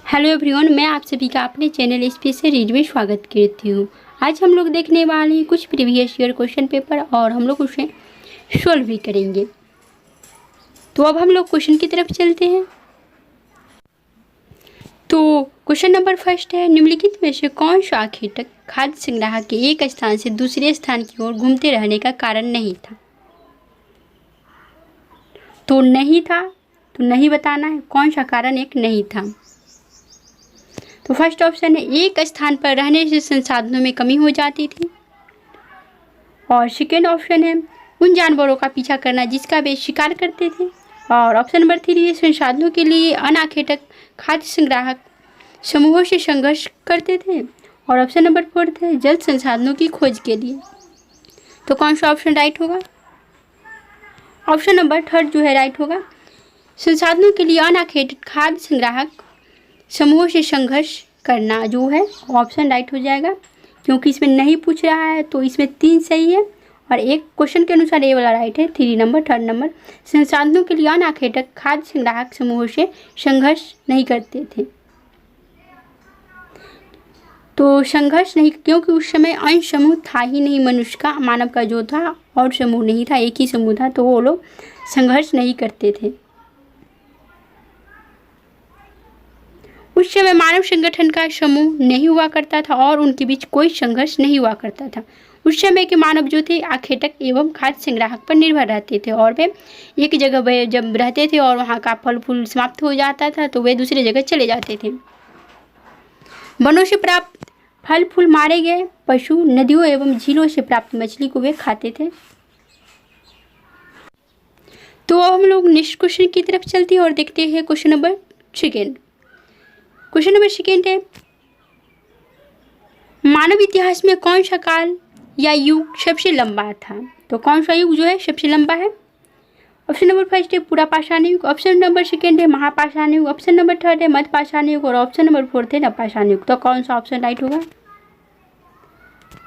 Hello everyone, मैं आप सभी का अपने चैनल स्पेशल रीड में स्वागत करती हूँ। आज हम लोग देखने वाले हैं कुछ प्रीवियस ईयर क्वेश्चन पेपर और हम लोग उसे सॉल्व भी करेंगे। तो अब हम लोग क्वेश्चन की तरफ चलते हैं। तो क्वेश्चन नंबर फर्स्ट है, निम्नलिखित में से कौन सा आखेटक खाद्य संग्राहक के एक स्थान से दूसरे स्थान की ओर घूमते रहने का कारण नहीं था? तो नहीं था, तो नहीं बताना है कौन सा कारण एक नहीं था। तो फर्स्ट ऑप्शन है, एक स्थान पर रहने से संसाधनों में कमी हो जाती थी। और सेकेंड ऑप्शन है, उन जानवरों का पीछा करना जिसका वे शिकार करते थे। और ऑप्शन नंबर 3 है, संसाधनों के लिए अनाखेटक खाद्य संग्राहक समूहों से संघर्ष करते थे। और ऑप्शन नंबर 4 है, जल संसाधनों की खोज के लिए। तो कौन सा ऑप्शन राइट होगा? ऑप्शन नंबर 3 जो है राइट होगा। संसाधनों के लिए अनाखेटक खाद्य संग्राहक समूहों से संघर्ष करना जो है ऑप्शन राइट हो जाएगा, क्योंकि इसमें नहीं पूछ रहा है। तो इसमें 3 सही है और एक क्वेश्चन के अनुसार ये वाला राइट है। 3 नंबर 3 नंबर, संसाधनों के लिए अनाखेटक खाद्य संग्राहक समूहों से संघर्ष नहीं करते थे। तो संघर्ष नहीं, क्योंकि उस समय अंश समूह था ही नहीं मनुष्य का, मानव का जो था, और समूह नहीं था, एक ही समूह था, तो वो लोग संघर्ष नहीं करते थे। उस समय मानव संगठन का समूह नहीं हुआ करता था और उनके बीच कोई संघर्ष नहीं हुआ करता था। उस समय के मानव जो थे आखेटक एवं खाद्य संग्राहक पर निर्भर रहते थे और वे एक जगह वे जब रहते थे और वहाँ का फल फूल समाप्त हो जाता था तो वे दूसरी जगह चले जाते थे। वनों से प्राप्त फल फूल, मारे गए पशु, नदियों एवं झीलों से प्राप्त मछली को वे खाते थे। तो अब हम लोग नेक्स्ट क्वेश्चन की तरफ चलते हैं और देखते हैं question number second. Question number second है, मानव इतिहास में कौन सा काल या युग सबसे लंबा था? तो कौन सा युग जो है सबसे लंबा है? ऑप्शन नंबर फर्स्ट है पुरापाषाण युग, ऑप्शन नंबर सेकेंड है महापाषाण युग, ऑप्शन नंबर 3 है मध्यपाषाण युग और ऑप्शन नंबर 4 है नवपाषाण युग। तो कौन सा ऑप्शन राइट होगा?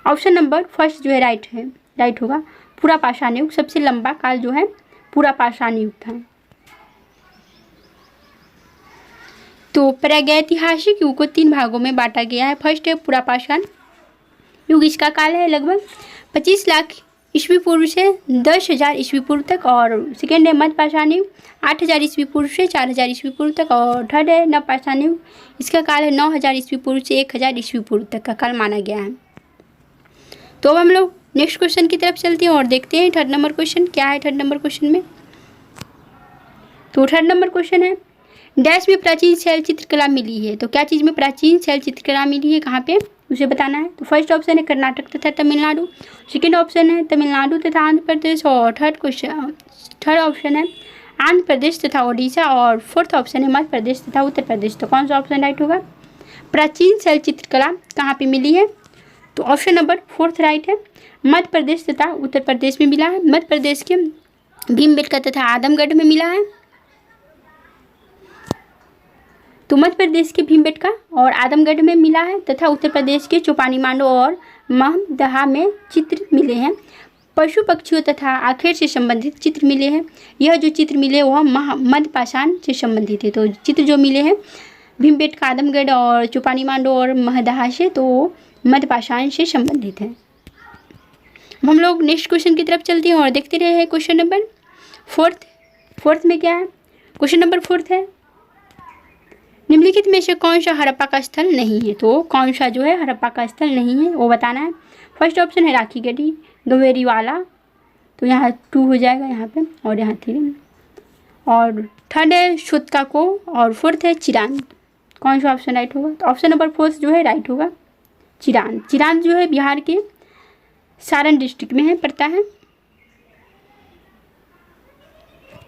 ऑप्शन नंबर फर्स्ट जो है राइट होगा। पुरापाषाण युग सबसे लंबा काल जो है पुरापाषाण युग था। तो प्रागैतिहासिक युग को 3 भागों में बांटा गया है। फर्स्ट है पुरापाषाण युग, इसका काल है लगभग 25 लाख ईस्वी पूर्व से 10,000 ईस्वी पूर्व तक। और सेकेंड है मध्यपाषाण युग, 8,000 ईस्वी पूर्व से 4,000 ईस्वी पूर्व तक। और थर्ड है नवपाषाण युग, इसका काल है 9,000 ईस्वी पूर्व से 1,000 ईस्वी पूर्व तक का काल माना गया है। तो अब हम लोग नेक्स्ट क्वेश्चन की तरफ चलते हैं और देखते हैं थर्ड नंबर क्वेश्चन क्या है। थर्ड नंबर क्वेश्चन में तो थर्ड नंबर क्वेश्चन है, डैश में प्राचीन शैल चित्रकला मिली है। तो क्या चीज़ में प्राचीन शैल चित्रकला मिली है, कहाँ पे, उसे बताना है। तो फर्स्ट ऑप्शन है कर्नाटक तथा तमिलनाडु, सेकेंड ऑप्शन है तमिलनाडु तथा आंध्र प्रदेश और थर्ड ऑप्शन है आंध्र प्रदेश तथा ओडिशा और फोर्थ ऑप्शन है मध्य प्रदेश तथा उत्तर प्रदेश। तो कौन सा ऑप्शन राइट होगा? प्राचीन शैल चित्रकला कहाँ पे मिली है? तो ऑप्शन नंबर 4 राइट है, मध्य प्रदेश तथा उत्तर प्रदेश में मिला है। मध्य प्रदेश के भीमबेटका तथा आदमगढ़ में मिला है। तो मध्य प्रदेश के भीमबेटका और आदमगढ़ में मिला है तथा उत्तर प्रदेश के चौपानी मांडो और महमदहा में चित्र मिले हैं। पशु पक्षियों तथा आखेट से संबंधित चित्र मिले हैं। यह जो चित्र मिले वह मध्यपाषाण से संबंधित है। तो चित्र जो मिले हैं भीमबेटका, आदमगढ़ और चौपानी मांडो और महमदहा से, तो मध्यपाषाण से संबंधित है। अब हम लोग नेक्स्ट क्वेश्चन की तरफ चलते हैं और देखते रहे क्वेश्चन नंबर फोर्थ में क्या है। क्वेश्चन नंबर 4 है, निम्नलिखित में से कौन सा हड़प्पा का स्थल नहीं है? तो कौन सा जो है हड़प्पा का स्थल नहीं है वो बताना है। फर्स्ट ऑप्शन है राखीगढ़ी, गवेरीवाला, तो यहाँ 2 हो जाएगा यहाँ पे और यहाँ 3, और थर्ड है शुतकाको और फोर्थ है चिरान। कौन सा ऑप्शन राइट होगा? तो ऑप्शन नंबर 4 जो है राइट होगा, चिरान जो है बिहार के सारण डिस्ट्रिक्ट में है, पड़ता है।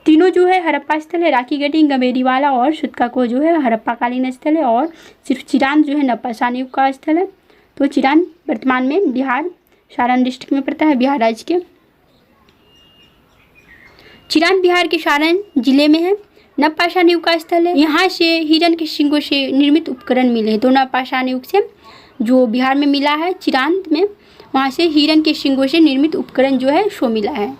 तीनों जो है हड़प्पा स्थल है, राखीगढ़ी, गवेरीवाला और शुतकाको जो है हड़प्पा कालीन स्थल है और सिर्फ चिरान जो है नवपाषाण युग का स्थल है। तो चिरान वर्तमान में बिहार सारण डिस्ट्रिक्ट में पड़ता है, बिहार राज्य के। चिरान बिहार के सारण जिले में है। नवपाषाण युग का स्थल है, यहाँ से हिरण के शिंगों से निर्मित उपकरण मिले हैं। तो नवपाषाण युग से जो बिहार में मिला है चिरान में, वहाँ से हिरण के शिंगों से निर्मित उपकरण जो है सो मिला है।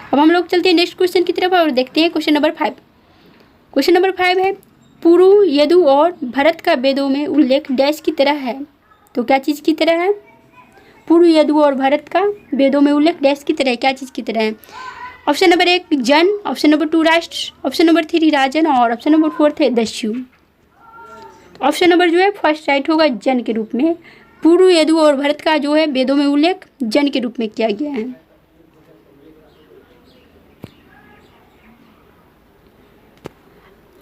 अब हम लोग चलते हैं नेक्स्ट क्वेश्चन की तरफ और देखते हैं क्वेश्चन नंबर 5। क्वेश्चन नंबर 5 है, पुरु, यदु और भरत का वेदों में उल्लेख डैश की तरह है। तो क्या चीज़ की तरह है? पुरु, यदु और भरत का वेदों में उल्लेख डैश की तरह है, क्या चीज़ की तरह है? ऑप्शन नंबर 1 जन, ऑप्शन नंबर 2 राष्ट्र, ऑप्शन नंबर 3 राजन और ऑप्शन नंबर 4 है दस्यु। ऑप्शन नंबर जो है फर्स्ट राइट होगा, जन के रूप में। पुरु, यदु और भरत का जो है वेदों में उल्लेख जन के रूप में किया गया है।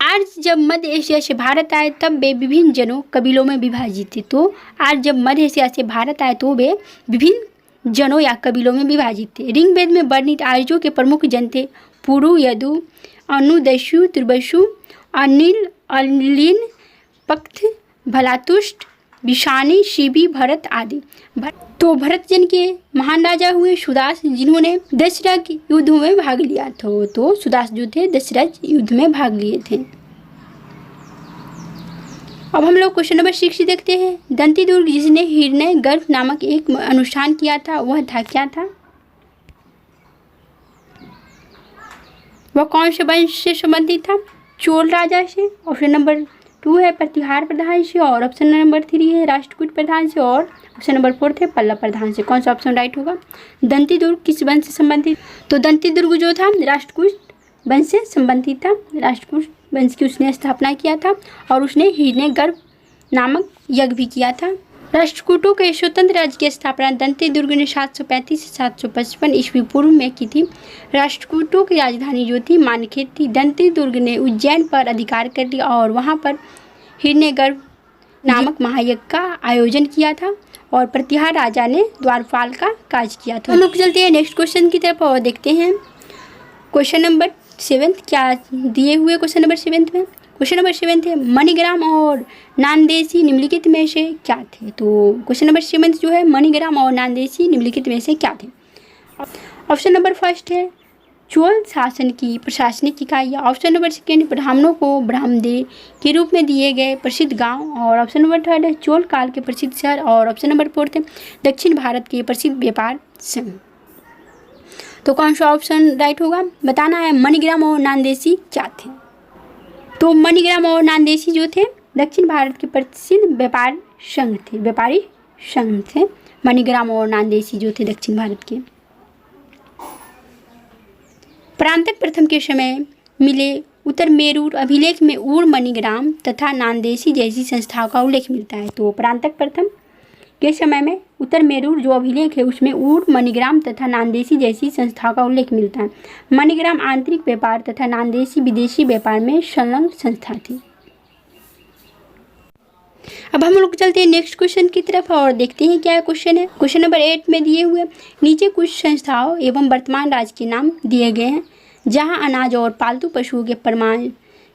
आर्य जब मध्य एशिया से भारत आए तब वे विभिन्न जनों कबीलों में विभाजित थे। तो आर्य जब मध्य एशिया से भारत आए तो वे विभिन्न जनों या कबीलों में विभाजित थे। ऋग्वेद में वर्णित आर्यों के प्रमुख जन थे पुरु, यदु, अनु, दस्यु, तुर्बसु, अनिल, अलिन, पक्त, भलातुष्ट, विषाणी, शिबी, भरत आदि। तो भरत जन के महान राजा हुए सुदास, जिन्होंने दशरथ युद्ध में भाग लिया था। तो सुदास जो थे दशरथ युद्ध में भाग लिए थे। अब हम लोग क्वेश्चन नंबर 6 देखते हैं। दंती दुर्ग जिसने हिरण्य गर्भ नामक एक अनुष्ठान किया था वह था, क्या था? वह कौन से वंश से संबंधित था? चोल राजा से। ऑप्शन नंबर 2 है प्रतिहार प्रधान से और ऑप्शन नंबर 3 है राष्ट्रकूट प्रधान से और ऑप्शन नंबर 4 है पल्लव प्रधान से। कौन सा ऑप्शन राइट होगा? दंती दुर्ग किस वंश से संबंधित? तो दंती दुर्ग जो था राष्ट्रकूट वंश से संबंधित था। राष्ट्रकूट वंश की उसने स्थापना किया था और उसने हिरण्यगर्भ नामक यज्ञ भी किया था। राष्ट्रकूटों के स्वतंत्र राज्य की स्थापना दंती दुर्ग ने 735 से 755 ईस्वी पूर्व में की थी। राष्ट्रकूटों की राजधानी जो थी मानखेत थी। दंती दुर्ग ने उज्जैन पर अधिकार कर लिया और वहां पर हिरण्यगर्भ नामक महायज्ञ का आयोजन किया था और प्रतिहार राजा ने द्वारपाल का कार्य किया था। हम लोग चलते हैं नेक्स्ट क्वेश्चन की तरफ और देखते हैं क्वेश्चन नंबर 7 क्या दिए हुए। क्वेश्चन नंबर 7 में क्वेश्चन नंबर 7 है मणिग्राम और नानदेशी निम्नलिखित में से क्या थे? तो क्वेश्चन नंबर 7 जो है मणिग्राम और नानदेशी निम्नलिखित में से क्या थे? ऑप्शन नंबर 1 है चोल शासन की प्रशासनिक इकाई। ऑप्शन नंबर 2 ब्राह्मणों को ब्राह्मदे के रूप में दिए गए प्रसिद्ध गांव और ऑप्शन नंबर 3 है चोल काल के प्रसिद्ध शहर और ऑप्शन नंबर 4 है दक्षिण भारत के प्रसिद्ध व्यापार संघ। तो कौन सा ऑप्शन राइट होगा? बताना है मणिग्राम और नानदेशी क्या थे। तो मणिग्राम और नानदेशी जो थे दक्षिण भारत के प्रसिद्ध व्यापार संघ थे, व्यापारी संघ थे मणिग्राम और नानदेशी जो थे दक्षिण भारत के। परांतक प्रथम के समय मिले उत्तर मेरूर अभिलेख में ऊर, मणिग्राम तथा नानदेशी जैसी संस्थाओं का उल्लेख मिलता है। तो परांतक प्रथम के समय में उत्तर मेरूर जो अभिलेख है उसमें ऊर, मणिग्राम तथा नानदेशी जैसी संस्थाओं का उल्लेख मिलता है। मणिग्राम आंतरिक व्यापार तथा नानदेशी विदेशी व्यापार में संलग्न संस्था थी। अब हम लोग चलते हैं नेक्स्ट क्वेश्चन की तरफ और देखते हैं क्या क्वेश्चन है। क्वेश्चन नंबर 8 में दिए हुए नीचे कुछ संस्थाओं एवं वर्तमान राज्य के नाम दिए गए हैं जहां अनाज और पालतू पशुओं के प्रमाण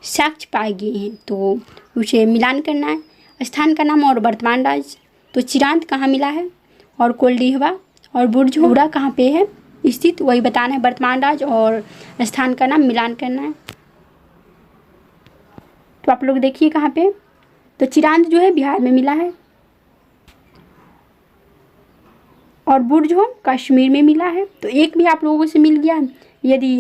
साक्ष्य पाए गए हैं। तो उसे मिलान करना है, स्थान का नाम और वर्तमान राज्य। तो चिरांत कहाँ मिला है और कोल्डिहवा और बुर्जहुरा कहाँ पे है स्थित, वही बताना है। वर्तमान राज्य और स्थान का नाम मिलान करना है। तो आप लोग देखिए कहाँ पे, तो चिरांत जो है बिहार में मिला है और बुर्जहोम कश्मीर में मिला है। तो एक भी आप लोगों से मिल गया। यदि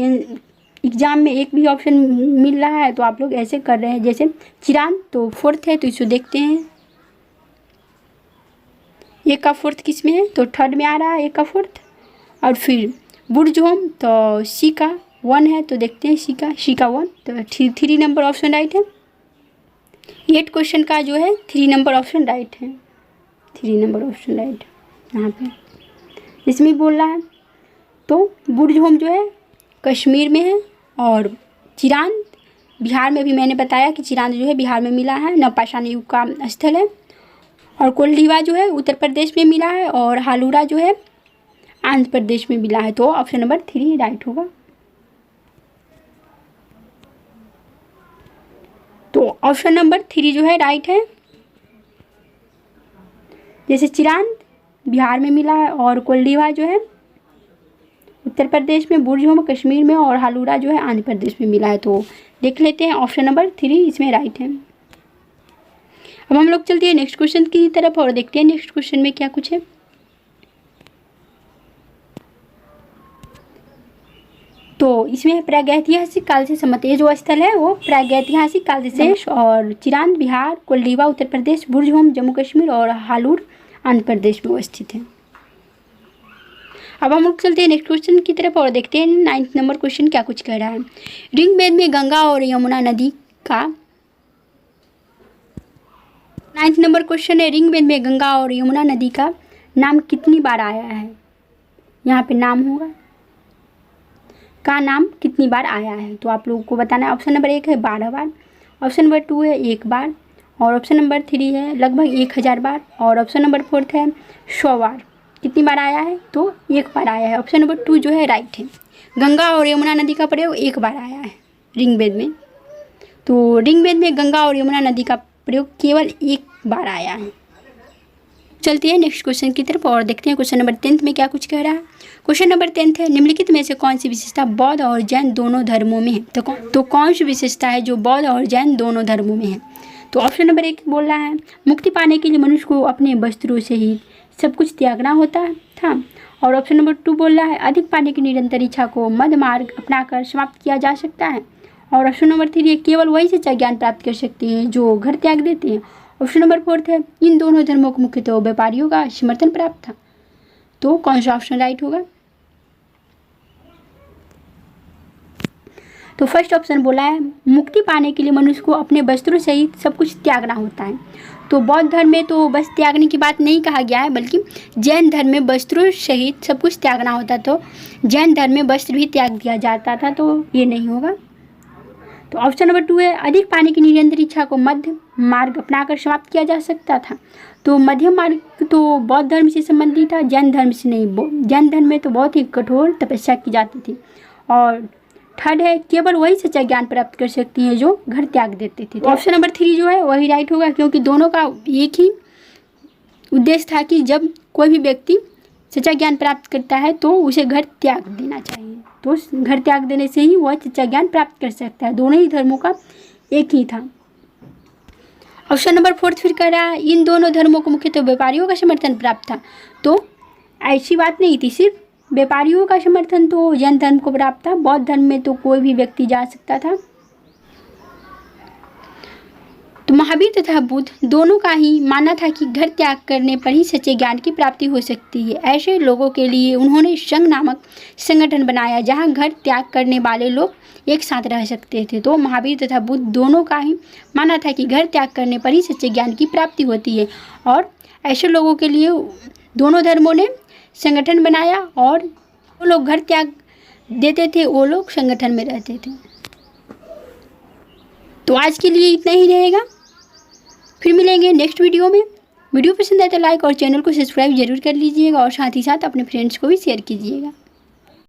एग्जाम में एक भी ऑप्शन मिल रहा है तो आप लोग ऐसे कर रहे हैं जैसे चिरांत तो 4th है तो इसे देखते हैं एक का 4th किस में है, तो 3rd में आ रहा है एक का 4th। और फिर बुर्जहोम तो सी का 1 है तो देखते हैं सी का 1 तो 3 नंबर ऑप्शन राइट है। 8 क्वेश्चन का जो है 3 नंबर ऑप्शन राइट है। 3 नंबर ऑप्शन राइट यहाँ पे इसमें बोल रहा है। तो बुर्जहोम जो है कश्मीर में है और चिरांत बिहार में भी मैंने बताया कि चिरांत जो है बिहार में मिला है, नवपाषाण युग का स्थल है। और कोल्डिवा जो है उत्तर प्रदेश में मिला है और हालूरा जो है आंध्र प्रदेश में मिला है। तो ऑप्शन नंबर 3 राइट होगा। तो ऑप्शन नंबर 3 जो है राइट है। जैसे चिरांत बिहार में मिला है और कोल्डिवा जो है उत्तर प्रदेश में, बुर्जहोम कश्मीर में और हालूरा जो है आंध्र प्रदेश में मिला है। तो देख लेते हैं ऑप्शन नंबर 3 इसमें राइट है। अब हम लोग चलते हैं नेक्स्ट क्वेश्चन की तरफ और देखते हैं नेक्स्ट क्वेश्चन में क्या कुछ है। तो इसमें प्रागैतिहासिक काल से संबंधित ये जो स्थल है वो प्रागैतिहासिक काल से शेष और चिरांद बिहार, कोल्डीवा उत्तर प्रदेश, बुर्ज होम जम्मू कश्मीर और हालूर आंध्र प्रदेश में अवस्थित है। अब हम लोग चलते हैं नेक्स्ट क्वेश्चन की तरफ और देखते हैं 9th नंबर क्वेश्चन क्या कुछ कह रहा है। ऋग्वेद में गंगा और यमुना नदी का 9th नंबर क्वेश्चन है, ऋग्वेद में गंगा और यमुना नदी का नाम कितनी बार आया है। यहाँ पे नाम होगा का नाम कितनी बार आया है, तो आप लोगों को बताना है। ऑप्शन नंबर 1 है 12 बार, ऑप्शन नंबर 2 है 1 बार, और ऑप्शन नंबर 3 है लगभग 1000 बार, और ऑप्शन नंबर 4 है 100 बार। कितनी बार आया है, तो 1 बार आया है। ऑप्शन नंबर 2 जो है राइट है। गंगा और यमुना नदी का प्रयोग 1 बार आया है ऋग्वेद में। तो ऋग्वेद में गंगा और यमुना नदी का प्रयोग केवल 1 बार आया है। चलते हैं नेक्स्ट क्वेश्चन की तरफ और देखते हैं क्वेश्चन नंबर 10th में क्या कुछ कह रहा है। क्वेश्चन नंबर 10th है, निम्नलिखित में से कौन सी विशेषता बौद्ध और जैन दोनों धर्मों में है। तो कौन सी विशेषता है जो बौद्ध और जैन दोनों धर्मों में है। तो ऑप्शन नंबर 1 बोल रहा है, मुक्ति पाने के लिए मनुष्य को अपने वस्त्रों से ही सब कुछ त्यागना होता था। और ऑप्शन नंबर 2 बोल रहा है, अधिक पाने की निरंतर इच्छा को मध्य मार्ग अपनाकर समाप्त किया जा सकता है। और ऑप्शन नंबर 3 है, केवल वही सच्चा ज्ञान प्राप्त कर सकते हैं जो घर त्याग देते हैं। ऑप्शन नंबर 4 है, इन दोनों धर्मों को मुख्यतः व्यापारियों का समर्थन प्राप्त था। तो कौन सा ऑप्शन राइट होगा। तो फर्स्ट ऑप्शन बोला है, मुक्ति पाने के लिए मनुष्य को अपने वस्त्रों सहित सब कुछ त्यागना होता है। तो बौद्ध धर्म में तो बस त्यागने की बात नहीं कहा गया है, बल्कि जैन धर्म में वस्त्रों सहित सब कुछ त्यागना होता। तो जैन धर्म में वस्त्र भी त्याग दिया जाता था, तो ये नहीं होगा। तो ऑप्शन नंबर 2 है, अधिक पाने की निरंतर इच्छा को मध्य मार्ग अपनाकर समाप्त किया जा सकता था। तो मध्यम मार्ग तो बौद्ध धर्म से संबंधित था, जैन धर्म से नहीं। जैन धर्म में तो बहुत ही कठोर तपस्या की जाती थी। और थर्ड है, केवल वही सच्चा ज्ञान प्राप्त कर सकती हैं जो घर त्याग देते थे। तो ऑप्शन नंबर 3 जो है वही राइट होगा, क्योंकि दोनों का एक ही उद्देश्य था कि जब कोई भी व्यक्ति सच्चा ज्ञान प्राप्त करता है तो उसे घर त्याग देना चाहिए। तो घर त्याग देने से ही वह सच्चा ज्ञान प्राप्त कर सकता है। दोनों ही धर्मों का एक ही था। ऑप्शन नंबर 4 फिर कह रहा है, इन दोनों धर्मों को मुख्यतः व्यापारियों का समर्थन प्राप्त था। तो ऐसी बात नहीं थी, सिर्फ व्यापारियों का समर्थन तो जैन धर्म को प्राप्त था। बौद्ध धर्म में तो कोई भी व्यक्ति जा सकता था। तो महावीर तथा बुद्ध दोनों का ही मानना था कि घर त्याग करने पर ही सच्चे ज्ञान की प्राप्ति हो सकती है। ऐसे लोगों के लिए उन्होंने संघ नामक संगठन बनाया, जहां घर त्याग करने वाले लोग एक साथ रह सकते थे। तो महावीर तथा बुद्ध दोनों का ही मानना था कि घर त्याग करने पर ही सच्चे ज्ञान की प्राप्ति होती है, और ऐसे लोगों के लिए दोनों धर्मों ने संगठन बनाया, और वो लोग घर त्याग देते थे, वो लोग संगठन में रहते थे। तो आज के लिए इतना ही रहेगा, फिर मिलेंगे नेक्स्ट वीडियो में। वीडियो पसंद आए तो लाइक और चैनल को सब्सक्राइब जरूर कर लीजिएगा, और साथ ही साथ अपने फ्रेंड्स को भी शेयर कीजिएगा।